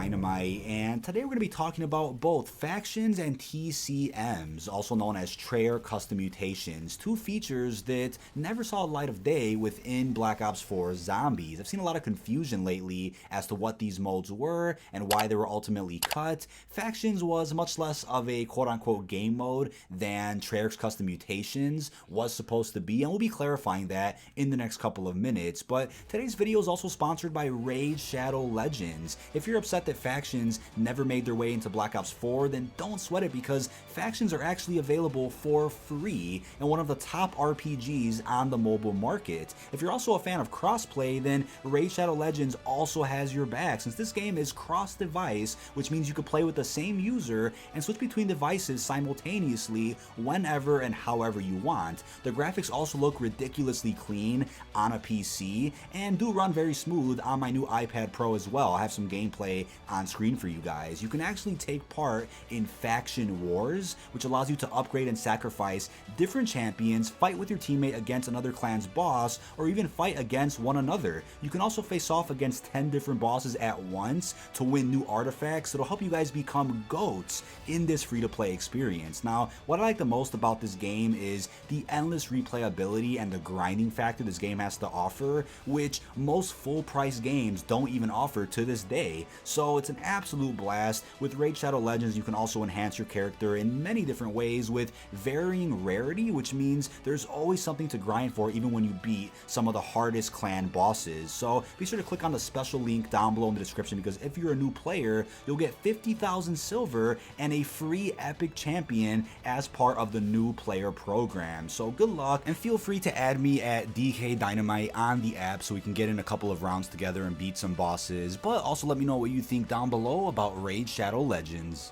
dkdynamite, and today we're going to be talking about both factions and TCMs, also known as Treyarch custom mutations, two features that never saw the light of day within Black Ops 4 Zombies. I've seen a lot of confusion lately as to what these modes were and why they were ultimately cut. Factions was much less of a quote-unquote game mode than Treyarch's custom mutations was supposed to be, and we'll be clarifying that in the next couple of minutes. But today's video is also sponsored by Raid Shadow Legends. If you're upset that factions never made their way into Black Ops 4, then don't sweat it, because factions are actually available for free in one of the top RPGs on the mobile market. If you're also a fan of crossplay, then Raid Shadow Legends also has your back, since this game is cross-device, which means you can play with the same user and switch between devices simultaneously whenever and however you want. The graphics also look ridiculously clean on a PC and do run very smooth on my new iPad Pro as well. I have some gameplay on screen for you guys. You can actually take part in faction wars, which allows you to upgrade and sacrifice different champions, fight with your teammate against another clan's boss, or even fight against one another. You can also face off against 10 different bosses at once to win new artifacts that'll help you guys become GOATs in this free-to-play experience. Now, what I like the most about this game is the endless replayability and the grinding factor this game has to offer, which most full-price games don't even offer to this day. So it's an absolute blast. With Raid Shadow Legends, you can also enhance your character in many different ways with varying rarity, which means there's always something to grind for even when you beat some of the hardest clan bosses. So be sure to click on the special link down below in the description, because if you're a new player, you'll get 50,000 silver and a free epic champion as part of the new player program. So good luck, and feel free to add me at dkdynamite on the app so we can get in a couple of rounds together and beat some bosses. But also let me know what you think down below about Raid Shadow Legends.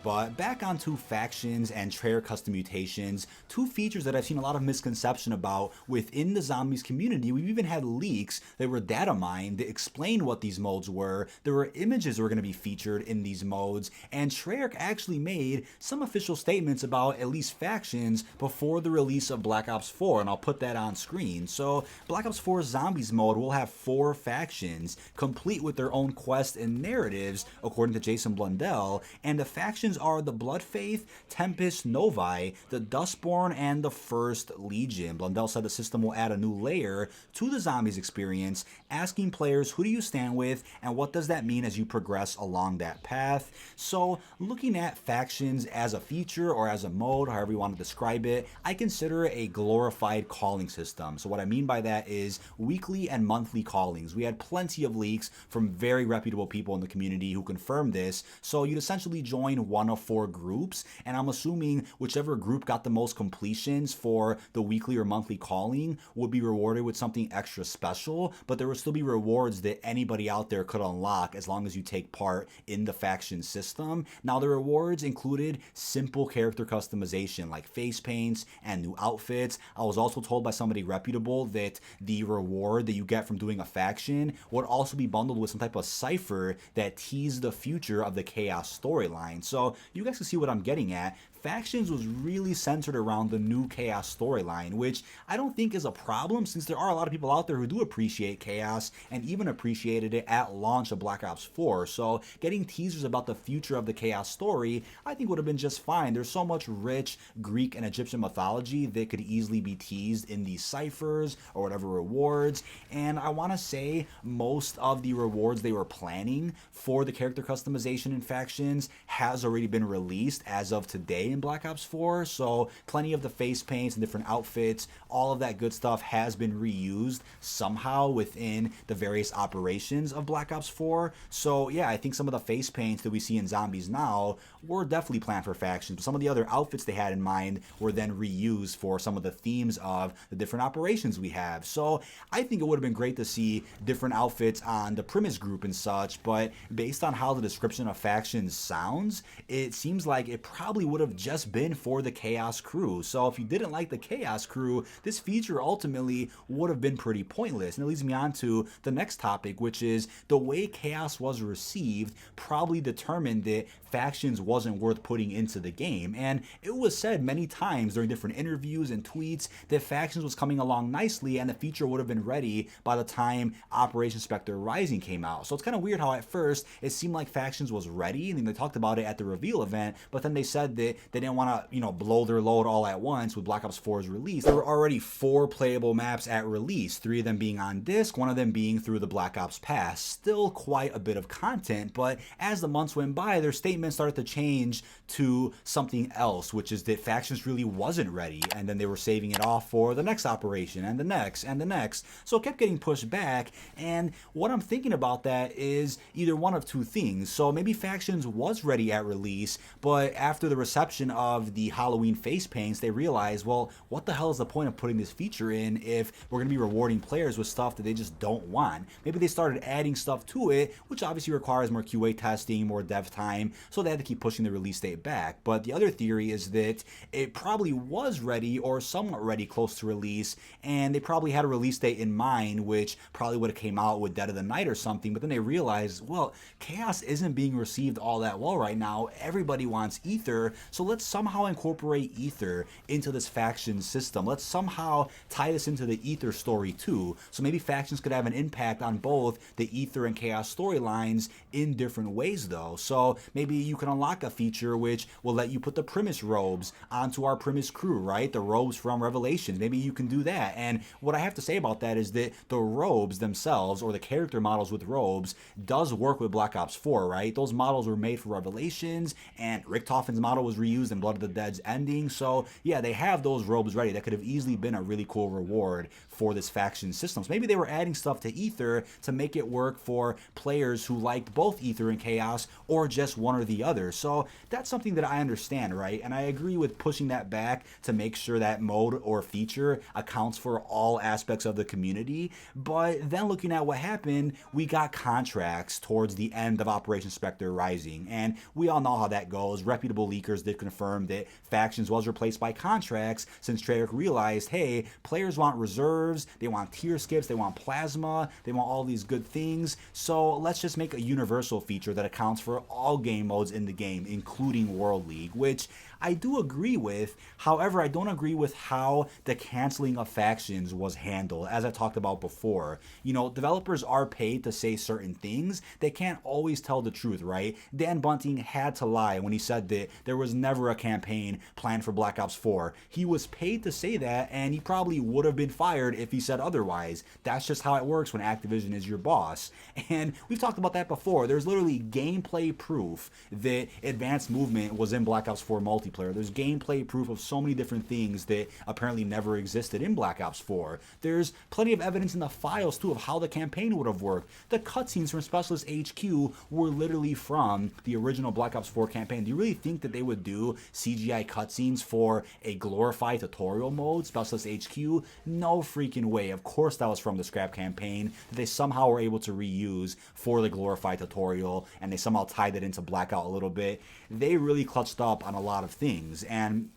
But back onto factions and Treyarch custom mutations, two features that I've seen a lot of misconception about within the zombies community. We've even had leaks that were data mined that explained what these modes were. There were images that were going to be featured in these modes, and Treyarch actually made some official statements about at least factions before the release of Black Ops 4, and I'll put that on screen. So Black Ops 4 Zombies mode will have 4 factions, complete with their own quests and narratives, according to Jason Blundell, and the factions are the Bloodfaith, Tempest Novi, the Dustborn, and the First Legion. Blundell said the system will add a new layer to the Zombies experience, asking players who do you stand with and what does that mean as you progress along that path. So looking at factions as a feature or as a mode, however you want to describe it, I consider it a glorified calling system. So what I mean by that is weekly and monthly callings. We had plenty of leaks from very reputable people in the community who confirmed this. So you'd essentially join one of 4 groups, and I'm assuming whichever group got the most completions for the weekly or monthly calling would be rewarded with something extra special, but there would still be rewards that anybody out there could unlock as long as you take part in the faction system. Now, the rewards included simple character customization like face paints and new outfits. I was also told by somebody reputable that the reward that you get from doing a faction would also be bundled with some type of cipher that teased the future of the Chaos storyline. So you guys can see what I'm getting at. Factions was really centered around the new Chaos storyline, which I don't think is a problem, since there are a lot of people out there who do appreciate Chaos and even appreciated it at launch of Black Ops 4. So getting teasers about the future of the Chaos story, I think would have been just fine. There's so much rich Greek and Egyptian mythology that could easily be teased in these ciphers or whatever rewards. And I want to say most of the rewards they were planning for the character customization in factions has already been released as of today in Black Ops 4, so plenty of the face paints and different outfits, all of that good stuff has been reused somehow within the various operations of Black Ops 4. So yeah, I think some of the face paints that we see in Zombies now were definitely planned for factions, but some of the other outfits they had in mind were then reused for some of the themes of the different operations we have. So I think it would have been great to see different outfits on the Primus group and such, but based on how the description of factions sounds, it seems like it probably would have just been for the Chaos Crew. So if you didn't like the Chaos Crew, this feature ultimately would have been pretty pointless. And it leads me on to the next topic, which is the way Chaos was received probably determined that factions wasn't worth putting into the game. And it was said many times during different interviews and tweets that factions was coming along nicely and the feature would have been ready by the time Operation Spectre Rising came out. So it's kind of weird how at first it seemed like factions was ready, and they talked about it at the reveal event, but then they said that they didn't want to, blow their load all at once with Black Ops 4's release. There were already 4 playable maps at release, 3 of them being on disc, 1 of them being through the Black Ops Pass. Still quite a bit of content, but as the months went by, their statements started to change to something else, which is that factions really wasn't ready, and then they were saving it off for the next operation and the next and the next. So it kept getting pushed back, and what I'm thinking about that is either one of 2 things. So maybe factions was ready at release, but after the reception of the Halloween face paints, they realized, well, what the hell is the point of putting this feature in if we're going to be rewarding players with stuff that they just don't want? Maybe they started adding stuff to it, which obviously requires more QA testing, more dev time, so they had to keep pushing the release date back. But the other theory is that it probably was ready or somewhat ready close to release, and they probably had a release date in mind, which probably would have came out with Dead of the Night or something, but then they realized, well, Chaos isn't being received all that well right now. Everybody wants Ether, so let's somehow incorporate Ether into this faction system. Let's somehow tie this into the Ether story too, so maybe factions could have an impact on both the Ether and Chaos storylines in different ways though. So maybe you can unlock a feature which will let you put the Primus robes onto our Primus crew, right? The robes from Revelations. Maybe you can do that. And what I have to say about that is that the robes themselves, or the character models with robes, does work with Black Ops 4, right? Those models were made for Revelations, and Richtofen's model was reused in Blood of the Dead's ending. So yeah, they have those robes ready. That could have easily been a really cool reward for this faction system. So maybe they were adding stuff to Ether to make it work for players who liked both Ether and Chaos, or just one or the other. So that's something that I understand, right? And I agree with pushing that back to make sure that mode or feature accounts for all aspects of the community. But then looking at what happened, we got contracts towards the end of Operation Spectre Rising, and we all know how that goes. Reputable leakers did confirm that factions was replaced by contracts since Treyarch realized, hey, players want reserves, they want tier skips, they want plasma, they want all these good things, so let's just make a universal feature that accounts for all game modes in the game, including World League, which I do agree with. However, I don't agree with how the canceling of factions was handled, as I talked about before. Developers are paid to say certain things. They can't always tell the truth, right? Dan Bunting had to lie when he said that there was never a campaign planned for Black Ops 4. He was paid to say that, and he probably would have been fired if he said otherwise. That's just how it works when Activision is your boss. And we've talked about that before. There's literally gameplay proof that Advanced Movement was in Black Ops 4 multiplayer. There's gameplay proof of so many different things that apparently never existed in Black Ops 4. There's plenty of evidence in the files too of how the campaign would have worked. The cutscenes from Specialist HQ were literally from the original Black Ops 4 campaign. Do you really think that they would do CGI cutscenes for a glorified tutorial mode, Specialist HQ? No freaking way. Of course that was from the scrap campaign that they somehow were able to reuse for the glorified tutorial, and they somehow tied it into Blackout a little bit. They really clutched up on a lot of things. And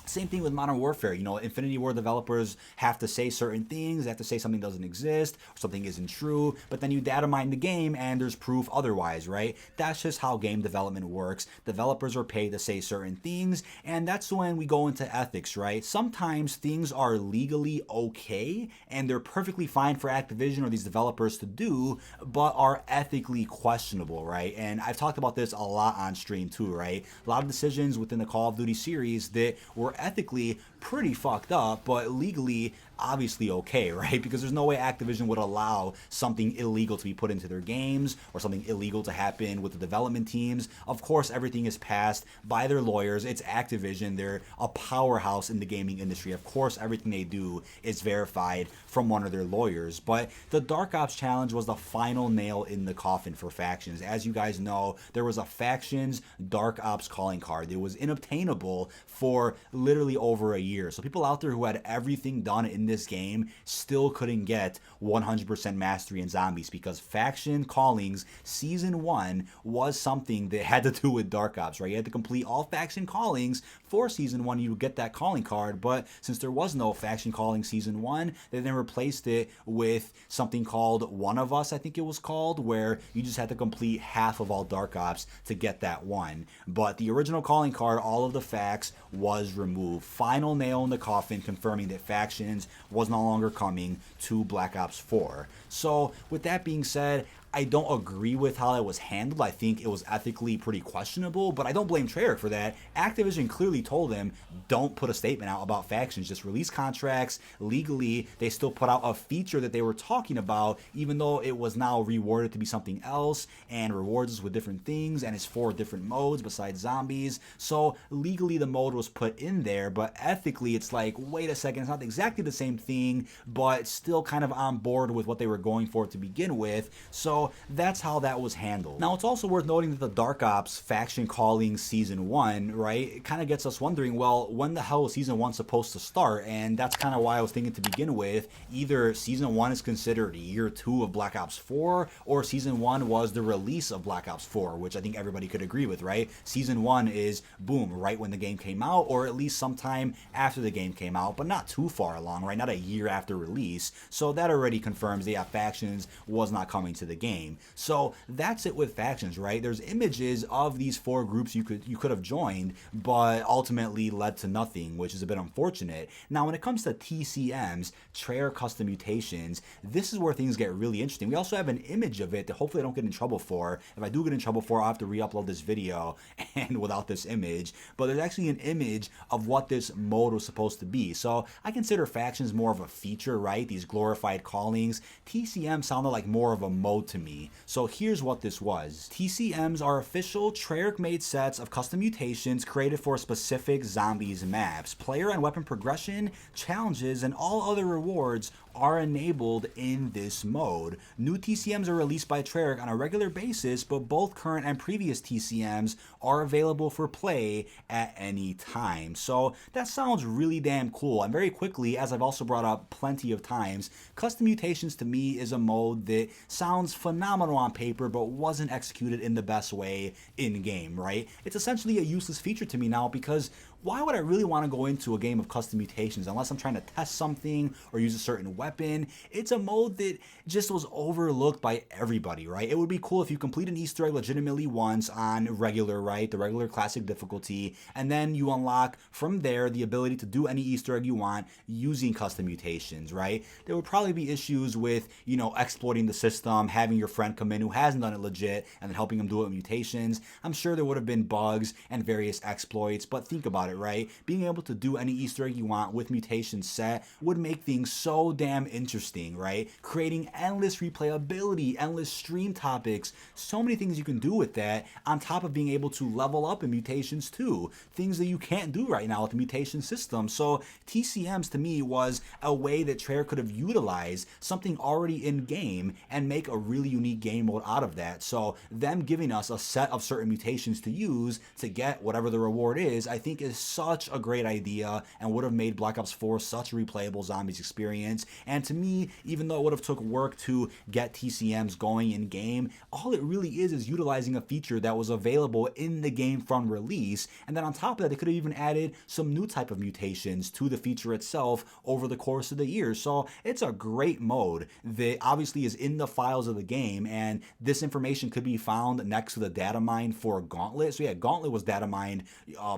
same thing with Modern Warfare. Infinity Ward developers have to say certain things. They have to say something doesn't exist or something isn't true, but then you data mine the game and there's proof otherwise, right? That's just how game development works. Developers are paid to say certain things, and that's when we go into ethics, right? Sometimes things are legally okay and they're perfectly fine for Activision or these developers to do, but are ethically questionable, right? And I've talked about this a lot on stream too, right? A lot of decisions within the Call of Duty series that were ethically pretty fucked up, but legally obviously okay, right? Because there's no way Activision would allow something illegal to be put into their games or something illegal to happen with the development teams. Of course, everything is passed by their lawyers. It's Activision. They're a powerhouse in the gaming industry. Of course, everything they do is verified from one of their lawyers. But the Dark Ops Challenge was the final nail in the coffin for factions. As you guys know, there was a factions Dark Ops calling card. It was inobtainable for literally over a year. So people out there who had everything done in this game still couldn't get 100% mastery in zombies, because faction callings season 1 was something that had to do with Dark Ops, right? You had to complete all faction callings for season 1, you would get that calling card, but since there was no faction calling season 1, they then replaced it with something called One of Us, I think it was called, where you just had to complete half of all Dark Ops to get that one. But the original calling card, all of the facts, was removed. Final nail in the coffin, confirming that factions was no longer coming to Black Ops 4. So with that being said, I don't agree with how that was handled. I think it was ethically pretty questionable, but I don't blame Treyarch for that. Activision clearly told them, don't put a statement out about factions, just release contracts. Legally, they still put out a feature that they were talking about, even though it was now rewarded to be something else, and rewards us with different things, and it's 4 different modes besides zombies. So legally, the mode was put in there, but ethically, it's like, wait a second, it's not exactly the same thing, but still kind of on board with what they were going for to begin with. So that's how that was handled. Now, it's also worth noting that the Dark Ops faction calling season 1, right, it kind of gets us wondering, well, when the hell is season 1 supposed to start? And that's kind of why I was thinking to begin with, either season 1 is considered year 2 of Black Ops 4, or season 1 was the release of Black Ops 4, which I think everybody could agree with, right? Season 1 is, boom, right when the game came out, or at least sometime after the game came out, but not too far along, right? Not a year after release. So that already confirms that, yeah, factions was not coming to the game. So that's it with factions, right? There's images of these 4 groups you could have joined, but ultimately led to nothing, which is a bit unfortunate. Now, when it comes to TCMs, Treyarch Custom Mutations, this is where things get really interesting. We also have an image of it that hopefully I don't get in trouble for. If I do get in trouble for, I'll have to re-upload this video and without this image. But there's actually an image of what this mode was supposed to be. So I consider factions more of a feature, right? These glorified callings. TCM sounded like more of a mode to me. So here's what this was. TCMs are official Treyarch-made sets of custom mutations created for specific zombies maps. Player and weapon progression, challenges, and all other rewards are enabled in this mode. New TCMs are released by Treyarch on a regular basis, but both current and previous TCMs are available for play at any time. So that sounds really damn cool. And very quickly, as I've also brought up plenty of times, custom mutations to me is a mode that sounds phenomenal on paper, but wasn't executed in the best way in game, right? It's essentially a useless feature to me now, because why would I really want to go into a game of custom mutations unless I'm trying to test something or use a certain weapon? It's a mode that just was overlooked by everybody, right? It would be cool if you complete an Easter egg legitimately once on regular, right? The regular classic difficulty, and then you unlock from there the ability to do any Easter egg you want using custom mutations, right? There would probably be issues with, you know, exploiting the system, having your friend come in who hasn't done it legit, and then helping him do it with mutations. I'm sure there would have been bugs and various exploits, but think about it, right? Being able to do any Easter egg you want with mutations set would make things so damn interesting, right? Creating endless replayability, endless stream topics, so many things you can do with that, on top of being able to level up in mutations too. Things that you can't do right now with the mutation system. So TCMs to me was a way that Treyarch could have utilized something already in game and make a really unique game mode out of that. So them giving us a set of certain mutations to use to get whatever the reward is, I think is such a great idea and would have made Black Ops 4 such a replayable zombies experience. And to me, even though it would have took work to get TCMs going in game, all it really is utilizing a feature that was available in the game from release. And then on top of that, they could have even added some new type of mutations to the feature itself over the course of the year. So it's a great mode that obviously is in the files of the game, and this information could be found next to the data mine for Gauntlet. So yeah, Gauntlet was data mined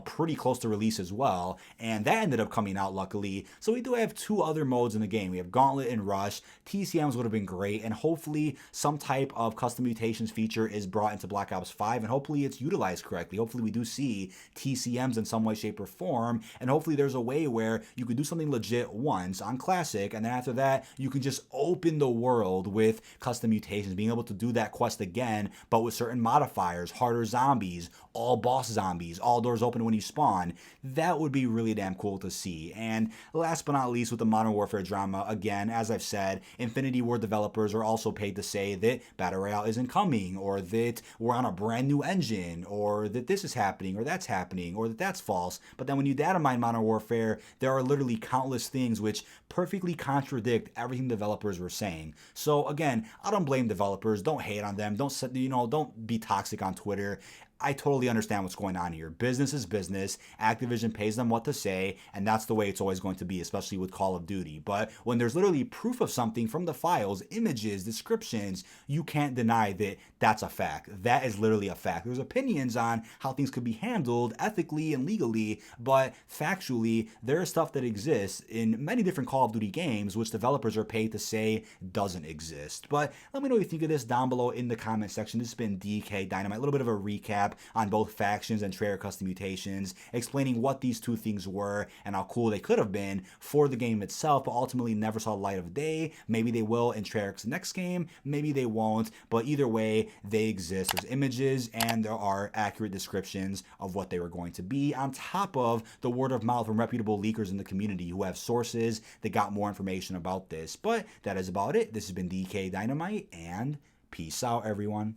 pretty close to release as well, and that ended up coming out luckily. So we do have 2 other modes in the game. We have Gauntlet and Rush. TCMs would have been great, and hopefully some type of custom mutations feature is brought into Black Ops 5, and hopefully it's utilized correctly. Hopefully we do see TCMs in some way, shape, or form, and hopefully there's a way where you could do something legit once on Classic, and then after that you can just open the world with custom mutations Mutations, being able to do that quest again, but with certain modifiers, harder zombies, all boss zombies, all doors open when you spawn. That would be really damn cool to see. And last but not least, with the Modern Warfare drama, again, as I've said, Infinity Ward developers are also paid to say that Battle Royale isn't coming, or that we're on a brand new engine, or that this is happening, or that that's false. But then when you data mine Modern Warfare, there are literally countless things which perfectly contradict everything developers were saying. So again, I don't blame developers. Don't hate on them. Don't be toxic on Twitter. I totally understand what's going on here. Business is business. Activision pays them what to say, and that's the way it's always going to be, especially with Call of Duty. But when there's literally proof of something from the files, images, descriptions, you can't deny that that's a fact. That is literally a fact. There's opinions on how things could be handled ethically and legally, but factually, there is stuff that exists in many different Call of Duty games, which developers are paid to say doesn't exist. But let me know what you think of this down below in the comment section. This has been dkdynamite, a little bit of a recap on both factions and Treyarch custom mutations, explaining what these two things were and how cool they could have been for the game itself, but ultimately never saw the light of day. Maybe they will in Treyarch's next game, maybe they won't, but either way, they exist. There's images and there are accurate descriptions of what they were going to be, on top of the word of mouth from reputable leakers in the community who have sources that got more information about this. But that is about it. This has been dkdynamite, and peace out, everyone.